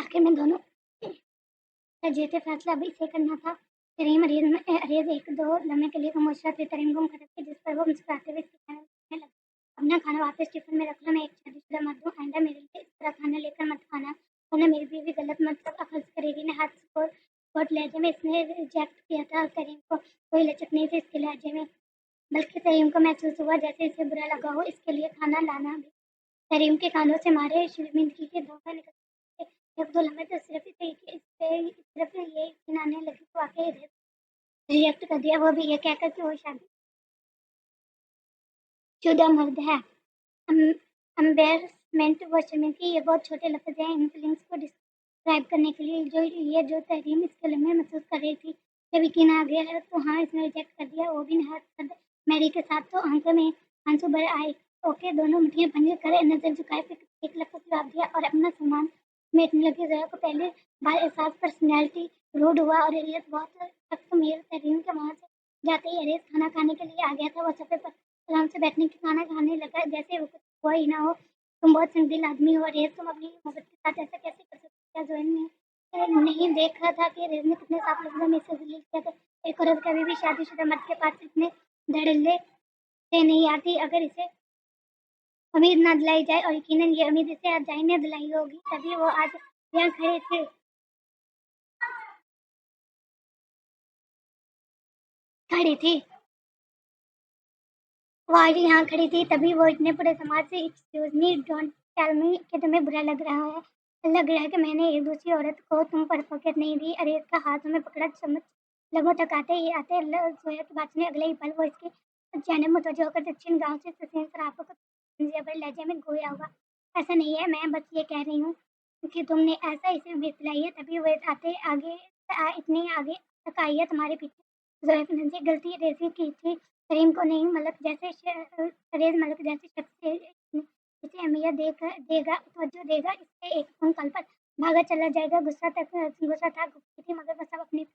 आखिर में दोनों का जीते फैसला अभी इसे करना था। तरीम अरेज एक दो लम्हे के लिए खामोश थे। तरीम को खटक के जिस पर वो मुस्कुराते हुए इसके खाना खाने लगा। अपना खाना वापस टिफिन में रख लो, मैं एक शादीशुदा मर्द हूँ, आइंदा मेरे लिए इस तरह खाना लेकर मत खाना, वरना मेरी बीवी गलत मतलब अखज़ करेगी। ने हाथ को कोट लहजे में इसने रिजेक्ट किया था। तरीम को कोई लचक नहीं थी इसके लहजे में, बल्कि तरीम को महसूस हुआ जैसे इसे बुरा लगा हो इसके लिए खाना लाना भी। तरीम के कानों से मारे शर्मिंदगी के धोखे निकल एक दो लम्हे तो सिर्फ ये यकीन आने लगी तो वाकई रिजेक्ट कर दिया, वो भी ये कहकर कि वो शादीशुदा मर्द है। एम्बेरसमेंट व शर्मिंदगी ये बहुत छोटे लफ्ज हैं इन फीलिंग्स को डिस्क्राइब करने के लिए जो तहरीम इस कलम में महसूस कर रही थी। जब यकीन आ गया है तो हाँ, इसने रिजेक्ट कर दिया, वो भी नहायत मैरी के साथ। तो आंखों में आंसू भर आए। ओके, दोनों मुठियां पंजे करे नजर झुकाए, फिर एक लफ्ज जवाब दिया और अपना सामान समेटने लगी। जया को पहले बार एहसास पर्सनैलिटी रूड हुआ और एलियस बहुत सख्त मेल तहरीम के वहां से जाते ही एलियस खाना खाने के लिए आ गया था। वो सफे पर आराम से बैठने के खाना खाने लगा जैसे वो कुछ हुआ ही ना हो। तुम बहुत संगदिल आदमी हो रेज, तुम अपनी मोहब्बत के साथ ऐसा कैसे कर सकते हो? क्या जोहन ने नहीं देखा था कि रेज ने कितने साफ लफ्जों में इसे जलील किया था? एक औरत कभी भी शादीशुदा मर्द के पास इतने धड़ल्ले से नहीं आती। अगर इसे उम्मीद ना दिलाई जाए, और यकीनन ये उम्मीद इसे आज जाहिर ने दिलाई होगी, तभी वो आज यहाँ खड़ी थी। वो आज यहाँ खड़ी थी तभी वो इतने पूरे समाज से excuse me, don't tell me कि तुम्हें बुरा लग रहा है कि मैंने एक दूसरी औरत को तुम पर फोकट नहीं दी। अरे इसका हाथ में पकड़ा समझ लगों तक आते जोया की बात ने अगले ही पल वो इसकी जाने मुतवज्जो होकर दक्षिण गांव से ससेन सराफों को जेबर लहजे में गोया हुआ। ऐसा नहीं है, मैं बस ये कह रही हूँ कि तुमने ऐसा इसे बेतलाई है तभी वो इतनी आगे तक आई है तुम्हारे पीछे। जोया की नंजी गलती रेजी की थी। करीम को नहीं, मलक जैसे रेज मलक जैसे शख्स से इसे अहमियत देगा, तवज्जो देगा, इसके एक फोन कॉल पर भागा चला जाएगा। गुस्सा था गुफ्ती थी, मगर बस अब अपनी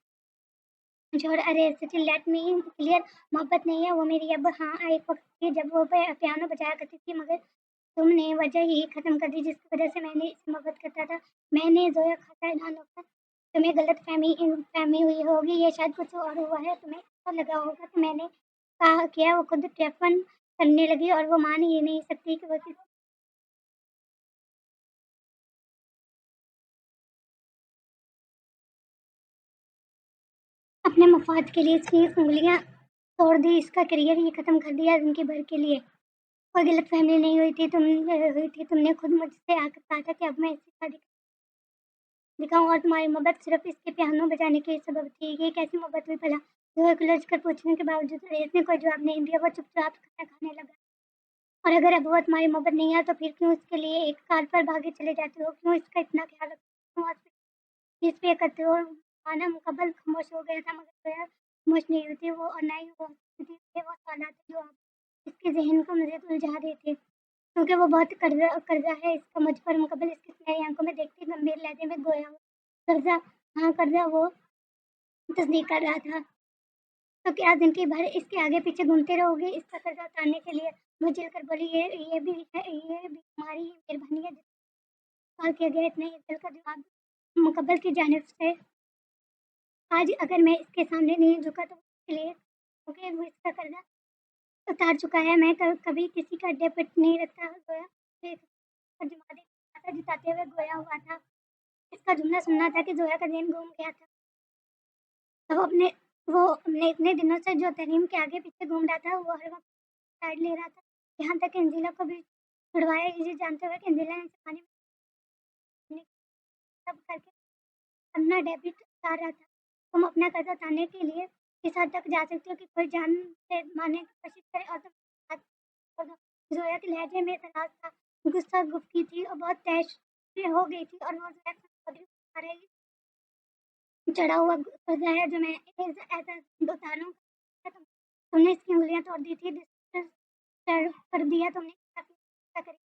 छोड़। अरे सचिन, लेट मी क्लियर, मोहब्बत नहीं है वो मेरी अब। हाँ, एक वक्त थी जब वो पियानो बजाया करती थी, मगर तुमने वजह ही खत्म कर दी जिसकी वजह से मैंने इससे मोहब्बत करता था। मैंने जोया खाता ऐलान होकर तुम्हें गलत फहमी हुई होगी, ये शायद कुछ और हुआ है। तुम्हें ऐसा लगा होगा कि मैंने कहा किया। वो खुद टेफन करने लगी और वो मान ही नहीं सकती कि वो अपने मफाद के लिए इसकी उंगलियां तोड़ दी, इसका करियर ही खत्म कर दिया जिंदगी भर के लिए। कोई गलतफहमी नहीं हुई थी। तुमने खुद मुझसे आकर कहा था कि अब मैं इससे शादी दिखाऊं, और तुम्हारी मोहब्बत सिर्फ इसके पियानो बजाने के सबब थी। ये कैसी मोहब्बत हुई भला? जोया को लज कर पूछने के बावजूद रेस ने कोई जवाब नहीं दिया। वो चुपचाप खाना खाने लगा। और अगर अब वो तुम्हारी मोहब्बत नहीं है तो फिर क्यों इसके लिए एक कार पर भागे चले जाते हो? क्यों इसका इतना ख्याल रखते हो? इस पे करते हो? खाना मुकम्मल खामोश हो गया था, मगर जोया खामोश नहीं हुई थी। वो और ना ही वो हंसती थी। वो सवालात थे जो अब इसके जहन को मज़ीद उलझा रहे थे, क्योंकि वो बहुत कर्जा है इसका मुझ पर। मुकम्मल इसकी सुनहरी आंखों में देखती गंभीर लहजे में गोया। कर्जा? हाँ कर्जा, वो तस्दीक कर रहा था। तो क्या जिंदगी भर इसके आगे पीछे घूमते रहोगे इसका कर्जा उतारने के लिए? वो चिल कर बोली, ये भी तुम्हारी ही मेहरबानी है जिसका सवाल किया गया। इतने ही दिल का जवाब मुकब्बल की जानिब से। आज अगर मैं इसके सामने नहीं झुका तो उसके लिए क्योंकि वो इसका कर्जा उतार चुका है। मैं कभी किसी का डेबिट नहीं रखता। गोया से जिताते हुए गोया हुआ था। इसका जुमला सुनना था कि जोया का दिन घूम गया था। अब अपने इतने दिनों से जो तरीम के आगे पीछे घूम रहा था, वो हर वक्त साइड ले रहा था। यहाँ तक कि अंजिला को भी छुड़वाया, ये जानते हुए कि अंजिला ने इसे पानी में सब करके अपना डेबिट उतार रहा था। तुम अपना कर्जा उतारने के लिए इस हद तक जा सकते हो कि कोई जान से मारने की कोशिश करे और तुम साथ छोड़ दो। जोया के लहजे में तराज था, गुस्सा गुफ्ती थी और बहुत तैश हो गई थी। और वो जोया को चढ़ा हुआ कर्जा है जो मैं ऐसा उतारूं। तुमने इसकी उंगलियां तोड़ दी थी, डिस्टर्ब कर दिया तुमने, क्या करी?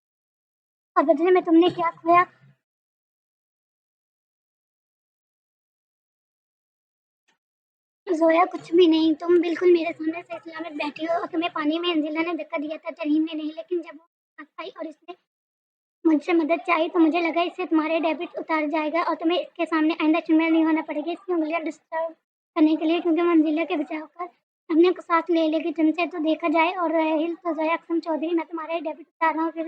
और बदले में तुमने क्या खोया? जोया कुछ भी नहीं, तुम बिल्कुल मेरे सामने सही सलामत बैठी हो और तुम्हें पानी में अंजिला ने धक्का दिया था, तरीम ने नहीं। लेकिन जब वो पास आई और इसने मुझसे मदद चाहिए तो मुझे लगा इससे तुम्हारे डेबिट उतार जाएगा और तुम्हें इसके सामने आइंदा चुनौती नहीं होना पड़ेगी इसकी उंगलियां डिस्टर्ब करने के लिए, क्योंकि मंजिला के बचाव कर हमने को साथ ले लेगी तुमसे तो देखा जाए। और राहिल तो जया अकसम चौधरी, मैं तुम्हारे डेबिट उतार रहा हूँ, फिर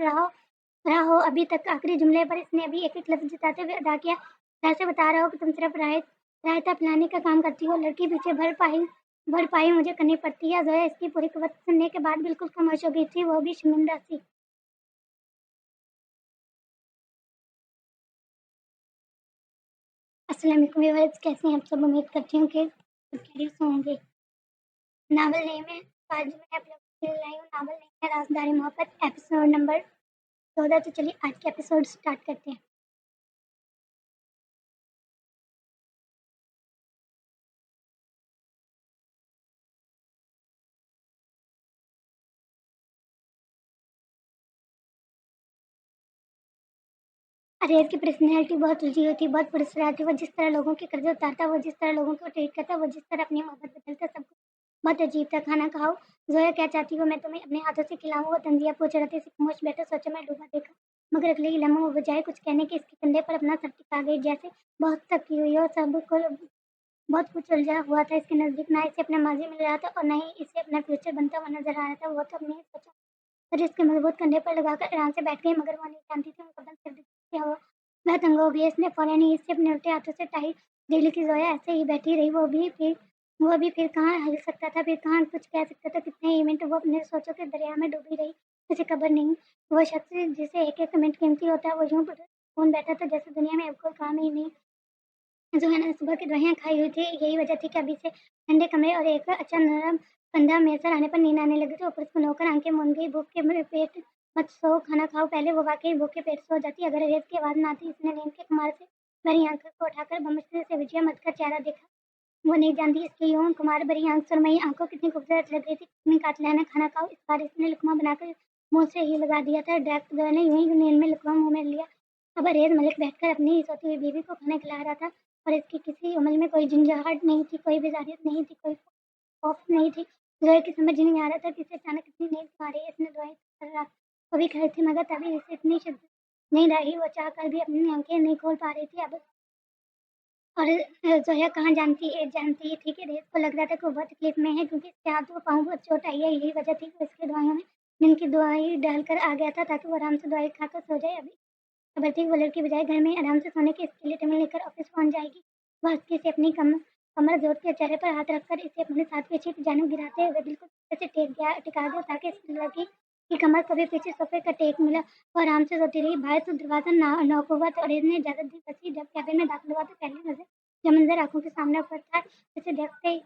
रहा हो अभी तक आखिरी जुमले पर इसने अभी एक एक लफ्ज जिताते हुए अदा किया। ऐसे बता रहा हो कि तुम सिर्फ रायता पिलाने का काम करती हो, लड़की पीछे भरपाई मुझे करनी पड़ती है। जोया इसकी पूरी कहावत सुनने के बाद बिल्कुल खामोश हो गई थी, वो भी शर्मिंदा सी। अस्सलाम वालेकुम व्यूअर्स, कैसे हैं आप सब? उम्मीद करती हूँ कि सब खैरियत से होंगे। नावल नेम है, आज मैं आप लोग के लिए लाई हूँ नावल नेम है राजदारी मोहब्बत, एपिसोड नंबर 14। तो चलिए आज के एपिसोड स्टार्ट करते हैं। अरे इसकी पर्सनैलिटी बहुत उलझी हुई थी, बहुत पुरस्कार थी। वो जिस तरह लोगों के कर्जे उतारता, वो जिस तरह लोगों को ट्रीट करता, वो जिस तरह अपनी मोहब्बत बदलता, सब कुछ बहुत अजीब था। खाना खाओ जोया, क्या चाहती हो मैं तुम्हें अपने हाथों से खिलाऊं? वो तंजिया पूछ रहे थे। खामोश बैठा सोचा, मैं डूबा देखा, मगर अगले ही लम्हे वो बजाय कुछ कहने के इसके कंधे पर अपना सर टिका गई, जैसे बहुत थकी हुई हो। सब को बहुत कुछ उलझा हुआ था इसके नजदीक, ना इसे अपना माजी मिल रहा था और ना ही इसे अपना फ्यूचर बनता हुआ नजर आ रहा था। वो तो अपने सोचा फिर इसके मजबूत कंधे पर लगाकर आराम से बैठ गई, मगर वो नहीं जानती थी उनका बंद कर दी क्या हुआ। वह तंग हो गई, इसने फौरन ही इससे अपने उल्टे हाथों से टाई ढीली की। जोया ऐसे ही बैठी रही, वो भी फिर कहाँ हिल सकता था, फिर कहाँ कुछ कह सकता था। कितने ही मिनट वो अपने सोचों के दरिया में डूबी रही, किसी खबर नहीं। वो शख्स जिसे एक एक मिनट कीमती होता है, वो यूं फोन बैठा था जैसे दुनिया में अब कोई काम ही नहीं। जो है ना, सुबह की दवाइयाँ खाई हुई थी, यही वजह थी कि अभी से ठंडे कमरे और एक अच्छा नरम कंधा मैसर आने पर नींद आने लगी थी। ऊपर से होकर आंखें मूंद गई। भूख के पेट मत सो, खाना खाओ पहले। वो वाकई भूखे पेट सो जाती अगर रेत की आवाज़ ना आती। इसने नींद के खुमार से भरी आंखों को उठाकर बमुश्किल से विजया मत का चेहरा देखा। वो नहीं जानती इसकी यूं कुमार भरी आंख, सुरमई आंखों कितनी खूबसूरत लग रही थी। कितनी कातिलाना लेना खाना खाओ, इस बार इसने लुकमा बनाकर मुंह से ही लगा दिया था। डायरेक्ट जो है ना, यूं ही नींद में लुकमा मुंह में लिया। अब अरेज मलिक बैठकर अपनी ही सोती हुई बीवी को खाना खिला रहा था, और इसकी किसी अमल में कोई झंझाहट नहीं थी, कोई बेजारियत नहीं थी, कोई खौफ नहीं थी। जोए की समझ ही नहीं आ रहा था कि इसे अचानक इतनी नींद क्यों आ रही है। इसने दुआएं कर रहा वो भी खड़ी थी, मगर तभी इसे इतनी शिद्दत नींद आई, वो चाह कर भी अपनी आंखें नहीं खोल पा रही थी अब। और जोया कहाँ जानती थी कि रेत को लग रहा था कि वो बहुत तकलीफ में है, क्योंकि इसके हाथ व पाँव बहुत चोट आई है। यही वजह थी कि उसकी दवाइयों में नींद की दवाई डालकर आ गया था, ताकि वो आराम से दवाई खाकर सो जाए। अभी खबर थी वो लड़की बजाय घर में आराम से सोने के इसके लिए टेबल लेकर ऑफिस पहुंच जाएगी। वह हल्की से अपनी कमर जोड़ के चेहरे पर हाथ रखकर इसे अपने साथ पीछे की जानब गिराते हुए बिल्कुल ऐसे टिका दिया, ताकि इस लड़की की कमर को भी पीछे सोफे का टेक मिला। वो आराम से सोती रही। बाहर तो दरवाजा नॉक हुआ तो अरेज ने इजाजत दी। बसी जब कैबिन में दाखिल हुआ तो पहली नजर जो मंजर आंखों के सामने पर था, उसे देखते ही